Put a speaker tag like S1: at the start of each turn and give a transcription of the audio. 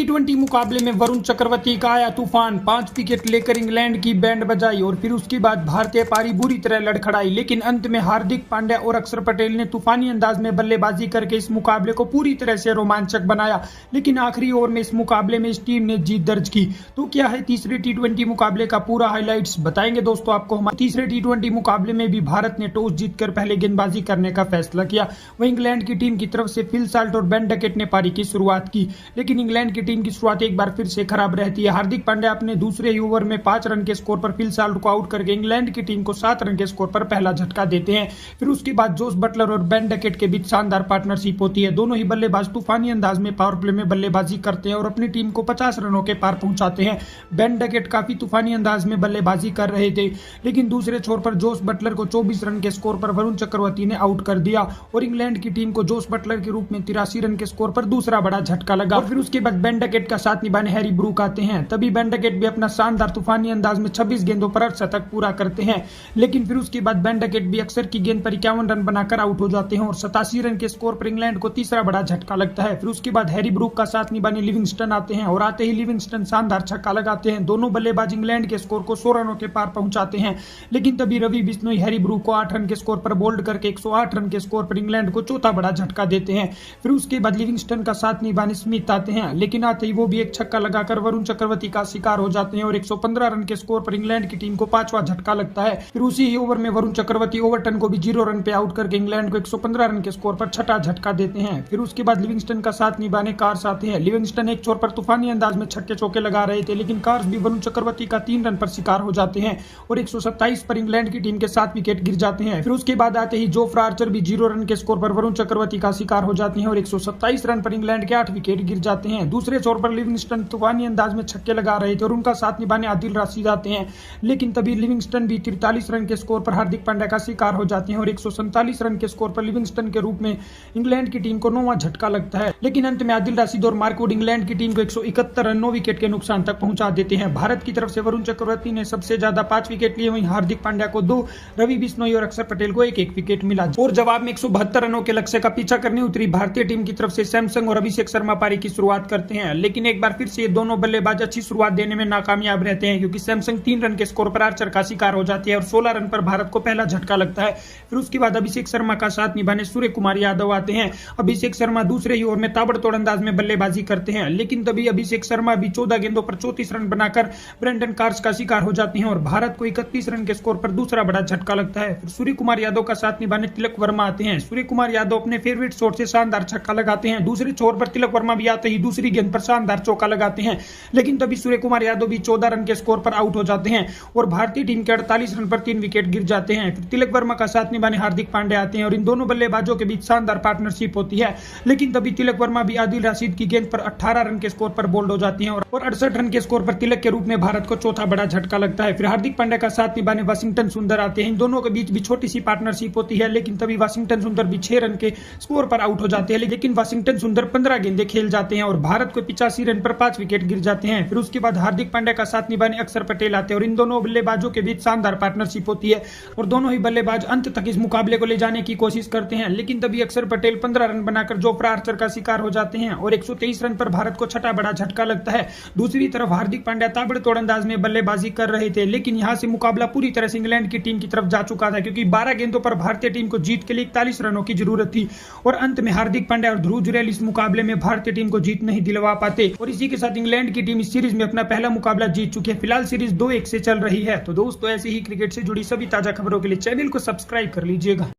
S1: टी20 मुकाबले में वरुण चक्रवर्ती का आया तूफान, 5 विकेट लेकर इंग्लैंड की बैंड बजाई और फिर उसके बाद भारतीय पारी बुरी तरह लड़खड़ाई। लेकिन अंत में हार्दिक पांड्या और अक्षर पटेल ने तूफानी अंदाज में बल्लेबाजी करके इस मुकाबले को पूरी तरह से रोमांचक बनाया। लेकिन आखिरी ओवर में इस मुकाबले में इस टीम ने जीत दर्ज की। तो क्या है तीसरे टी20 मुकाबले का पूरा हाईलाइट्स, बताएंगे दोस्तों आपको। हमारे तीसरे टी20 मुकाबले में भी भारत ने टॉस जीतकर पहले गेंदबाजी करने का फैसला किया। वहीं इंग्लैंड की टीम की तरफ से फिल साल्ट और बेन डकेट ने पारी की शुरुआत की, लेकिन इंग्लैंड की टीम की शुरुआत एक बार फिर से खराब रहती है। हार्दिक पांड्या अपने दूसरे ही ओवर में 5 रन के स्कोर पर फिल साल्ट को आउट करके इंग्लैंड की टीम को 7 रन के स्कोर पर पहला झटका देते हैं। फिर उसके बाद जोस बटलर और बेन डकेट के बीच शानदार पार्टनरशिप होती है। दोनों ही बल्लेबाज तूफानी अंदाज में पावर प्ले में बल्लेबाजी करते हैं और अपनी टीम को 50 रनों के पार पहुंचाते हैं। बेन डकेट काफी तूफानी अंदाज में बल्लेबाजी कर रहे थे, लेकिन दूसरे छोर पर जोस बटलर को 24 रन के स्कोर पर वरुण चक्रवर्ती ने आउट कर दिया और इंग्लैंड की टीम को जोस बटलर के रूप में 83 रन के स्कोर पर दूसरा बड़ा झटका लगा। और फिर उसके बाद बेन डकेट का साथ निभाने हैरी ब्रूक आते हैं। तभी बेन डकेट भी अपना शानदार तूफानी अंदाज में 26 गेंदों पर अर्धशतक पूरा करते हैं, लेकिन फिर उसके बाद बेन डकेट भी अक्सर की गेंद पर 51 रन बनाकर आउट हो जाते हैं और 87 रन के स्कोर पर इंग्लैंड को तीसरा बड़ा झटका लगता है। फिर उसके बाद हैरी ब्रूक का साथ निभाने लिविंगस्टन आते हैं और आते ही लिविंगस्टन शानदार छक्का लगाते हैं। दोनों बल्लेबाज इंग्लैंड के स्कोर को 100 रनों के पार पहुंचाते हैं, लेकिन तभी रवि बिश्नोई हैरी ब्रूक को 8 रन के स्कोर पर बोल्ड करके 108 रन के स्कोर पर इंग्लैंड को चौथा बड़ा झटका देते हैं। फिर उसके बाद लिविंगस्टन का साथ निभाने स्मिथ आते हैं, लेकिन आते ही वो भी एक छक्का लगाकर वरुण चक्रवर्ती का शिकार हो जाते हैं और 115 रन के स्कोर पर इंग्लैंड की टीम को 5वां झटका लगता है। फिर उसी ही ओवर में वरुण चक्रवर्ती ओवरटन को भी 0 रन पे आउट करके इंग्लैंड को 115 रन के स्कोर पर छठा झटका देते हैं। फिर उसके बाद लिविंगस्टन का साथ निभाने कार्स आते हैं। लिविंगस्टन एक छोर पर तूफानी अंदाज में छक्के चौके लगा रहे थे, लेकिन कार्स भी वरुण चक्रवर्ती का 3 रन पर शिकार हो जाते हैं और 127 पर इंग्लैंड की टीम के 7 विकेट गिर जाते हैं। फिर उसके बाद आते ही जोफ्रा आर्चर भी 0 रन के स्कोर पर वरुण चक्रवर्ती का शिकार हो जाते हैं और 127 रन पर इंग्लैंड के 8 विकेट गिर जाते हैं। दूसरे छोर पर लिविंगस्टन तूफानी अंदाज में छक्के लगा रहे थे और उनका साथ निभाने आदिल राशिद आते हैं, लेकिन तभी लिविंगस्टन भी 43 रन के स्कोर पर हार्दिक पांड्या का शिकार हो जाते हैं और 147 रन के स्कोर पर लिविंगस्टन के रूप में इंग्लैंड की टीम को 9वां झटका लगता है। लेकिन अंत में आदिल राशिद और मार्क वुड इंग्लैंड की टीम को 171 रन 9 विकेट के नुकसान तक पहुंचा देते हैं। भारत की तरफ से वरुण चक्रवर्ती ने सबसे ज्यादा 5 विकेट लिए, वहीं हार्दिक पांड्या को 2, रवि बिश्नोई और अक्षर पटेल को 1-1 विकेट मिला। और जवाब में 172 रनों के लक्ष्य का पीछा करने उतरी भारतीय टीम की तरफ से सैमसन और अभिषेक शर्मा पारी की शुरुआत करते हैं, लेकिन एक बार फिर से ये दोनों बल्लेबाज अच्छी शुरुआत देने में नाकामयाब रहते हैं, क्योंकि सैमसंग 3 रन के स्कोर पर आर्चर का शिकार हो जाती है और 16 रन पर भारत को पहला झटका लगता है। फिर उसके बाद अभिषेक शर्मा का साथ निभाने सूर्य कुमार यादव आते हैं। अभिषेक शर्मा दूसरे ही ओवर में ताबड़तोड़ अंदाज में बल्लेबाजी करते हैं, लेकिन तभी अभिषेक शर्मा भी 14 गेंदों पर 34 रन बनाकर ब्रेंडन कार्स का शिकार हो जाते हैं और भारत को 31 रन के स्कोर पर दूसरा बड़ा झटका लगता है। फिर सूर्य कुमार यादव का साथ निभाने तिलक वर्मा आते हैं। सूर्य कुमार यादव अपने फेवरेट शॉट से शानदार छक्का लगाते हैं। दूसरे छोर पर तिलक वर्मा भी आते ही दूसरी गेंद पर शानदार चौका लगाते हैं, लेकिन तभी सूर्य कुमार यादव भी 14 रन के स्कोर पर आउट हो जाते हैं और भारतीय टीम के 48 रन पर 3 विकेट गिर जाते हैं। फिर तिलक वर्मा का साथ निभाने हार्दिक पांड्या आते हैं और इन दोनों बल्लेबाजों के बीच शानदार पार्टनरशिप होती है, लेकिन तभी तिलक वर्मा भी आदिल राशिद की गेंद पर 18 रन के स्कोर पर बोल्ड हो जाती हैं और 68 रन के स्कोर पर तिलक के रूप में भारत को चौथा बड़ा झटका लगता है। फिर हार्दिक पांड्या का साथ निभाने वाशिंगटन सुंदर आते हैं। इन दोनों के बीच भी छोटी सी पार्टनरशिप होती है, लेकिन तभी वाशिंगटन सुंदर भी 6 रन के स्कोर पर आउट हो जाते हैं, लेकिन वाशिंगटन सुंदर 15 गेंदें खेल जाते हैं और भारत को 85 रन पर 5 विकेट गिर जाते हैं। फिर उसके बाद हार्दिक पांड्या का साथ निभाने अक्षर पटेल आते हैं और इन दोनों बल्लेबाजों के बीच शानदार पार्टनरशिप होती है और दोनों ही बल्लेबाज अंत तक इस मुकाबले को ले जाने की कोशिश करते हैं, लेकिन तभी अक्षर पटेल 15 रन बनाकर जोफ्रा आर्चर का शिकार हो जाते हैं और 123 रन पर भारत को छठा बड़ा झटका लगता है। दूसरी तरफ हार्दिक पांड्या ताबड़तोड़ अंदाज में बल्लेबाजी कर रहे थे, लेकिन यहां से मुकाबला पूरी तरह से इंग्लैंड की टीम की तरफ जा चुका था, क्योंकि 12 गेंदों पर भारतीय टीम को जीत के लिए 41 रनों की जरूरत थी और अंत में हार्दिक पांड्या और ध्रुव जुरैल इस मुकाबले में भारतीय टीम को जीत नहीं दिलवा पाते और इसी के साथ इंग्लैंड की टीम इस सीरीज में अपना पहला मुकाबला जीत चुकी है। फिलहाल सीरीज 2-1 से चल रही है। तो दोस्तों ऐसे ही क्रिकेट से जुड़ी सभी ताजा खबरों के लिए चैनल को सब्सक्राइब कर लीजिएगा।